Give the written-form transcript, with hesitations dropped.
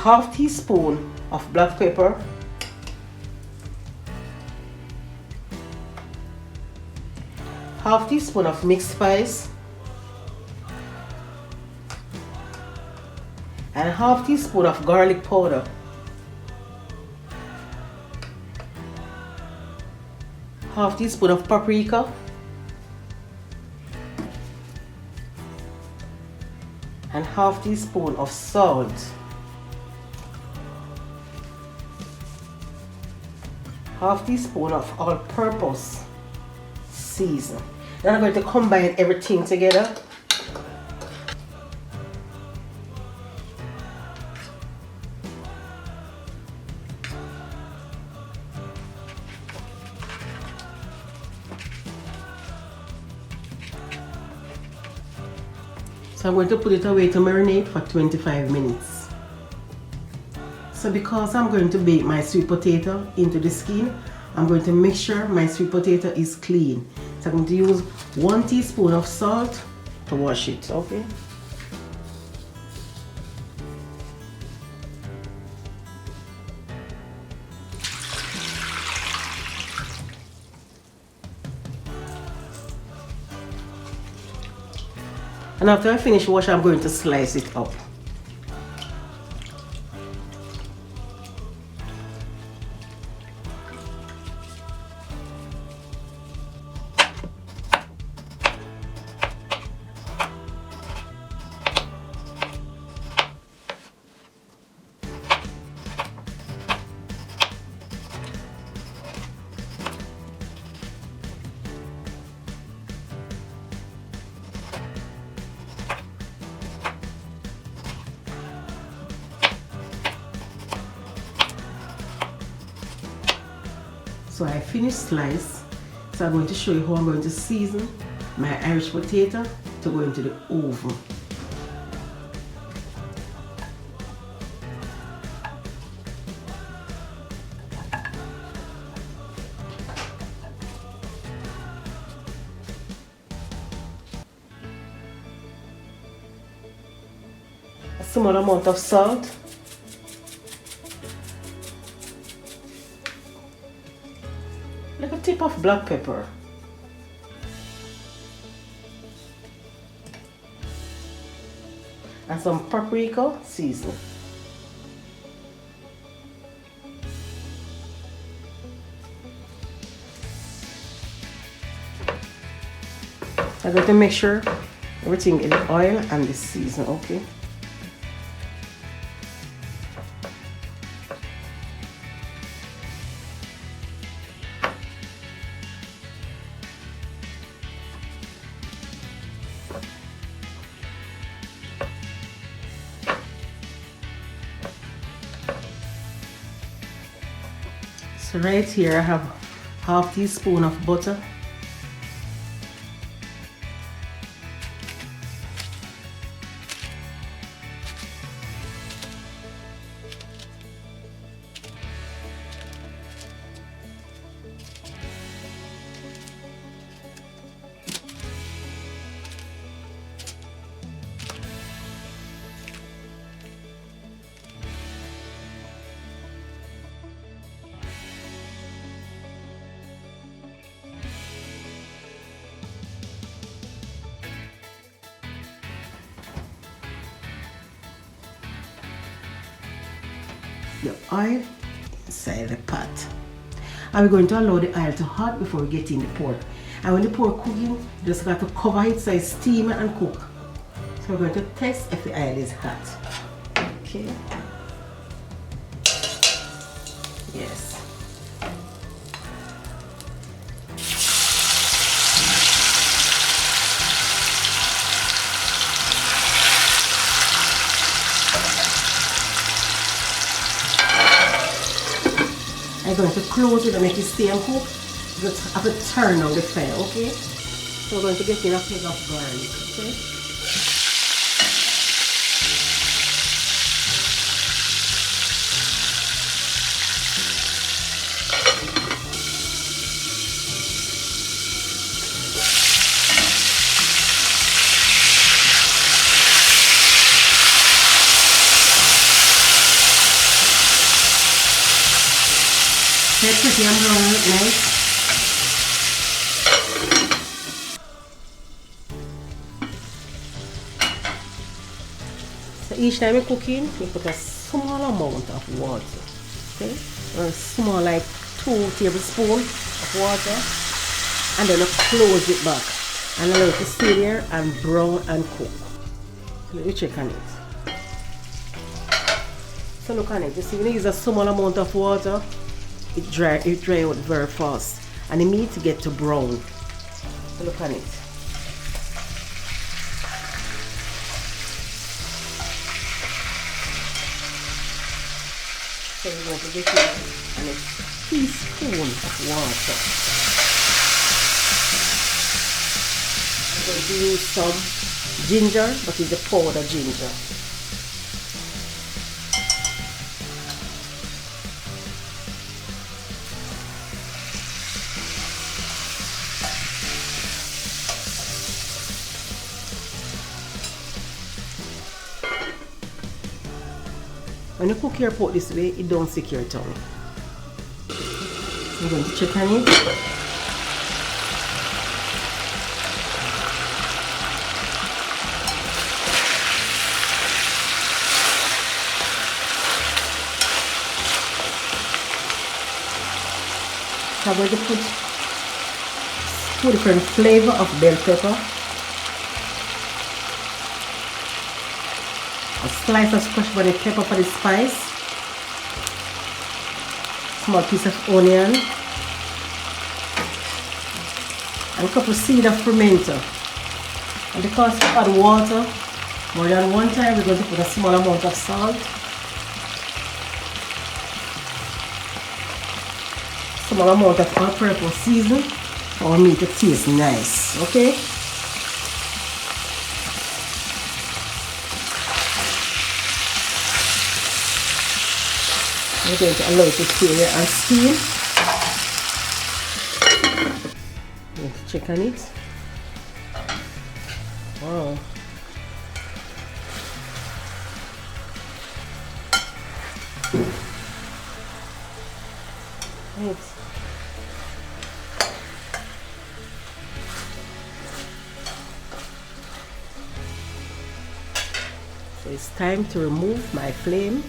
half teaspoon of black pepper, half teaspoon of mixed spice, and half teaspoon of garlic powder. Half teaspoon of paprika, and half teaspoon of salt. Half teaspoon of all-purpose season. Then I'm going to combine everything together. So I'm going to put it away to marinate for 25 minutes. So because I'm going to bake my sweet potato into the skin, I'm going to make sure my sweet potato is clean. So I'm going to use 1 teaspoon of salt to wash it, okay? And after I finish washing, I'm going to slice it up. So I finished slice. So I'm going to show you how I'm going to season my Irish potato to go into the oven. A small amount of salt. Like a tip of black pepper. And some paprika seasoning. I'm going to make sure everything in the oil and the season, okay? So right here I have half teaspoon of butter, the oil inside the pot. And we're going to allow the oil to hot before we get in the pork. And when the pork cooking, you just got to cover it so it's steam and cook. So we're going to test if the oil is hot. Okay. Yes. I'm going to close it and make it stay and cook. Just have to turn on the fire, okay? So we're going to get in a peg of garlic, okay? They're pretty and brown, look nice. So each time you're cooking, you put a small amount of water. Okay? Or small, like 2 tablespoons of water. And then you close it back. And allow it to stay there and brown and cook. So let me check on it. So look on it. You see, when you use a small amount of water, it dry out very fast. And the meat get to brown. So look on it. So we're going to get in a teaspoon of water. I'm going to use some ginger, but it's a powder ginger. When you cook your pork this way, it don't stick your tongue. I'm going to check on it. So I'm going to put 2 different flavors of bell pepper. A slice of crushed red pepper for the spice, small piece of onion, and a couple of seeds of pimento. And because we add water more than one time, we're going to put a small amount of salt, small amount of all-purpose seasoning for our meat to taste nice. Okay? We're going to allow it to stay there and steam. Let's check on it. Wow. Right. So it's time to remove my flame.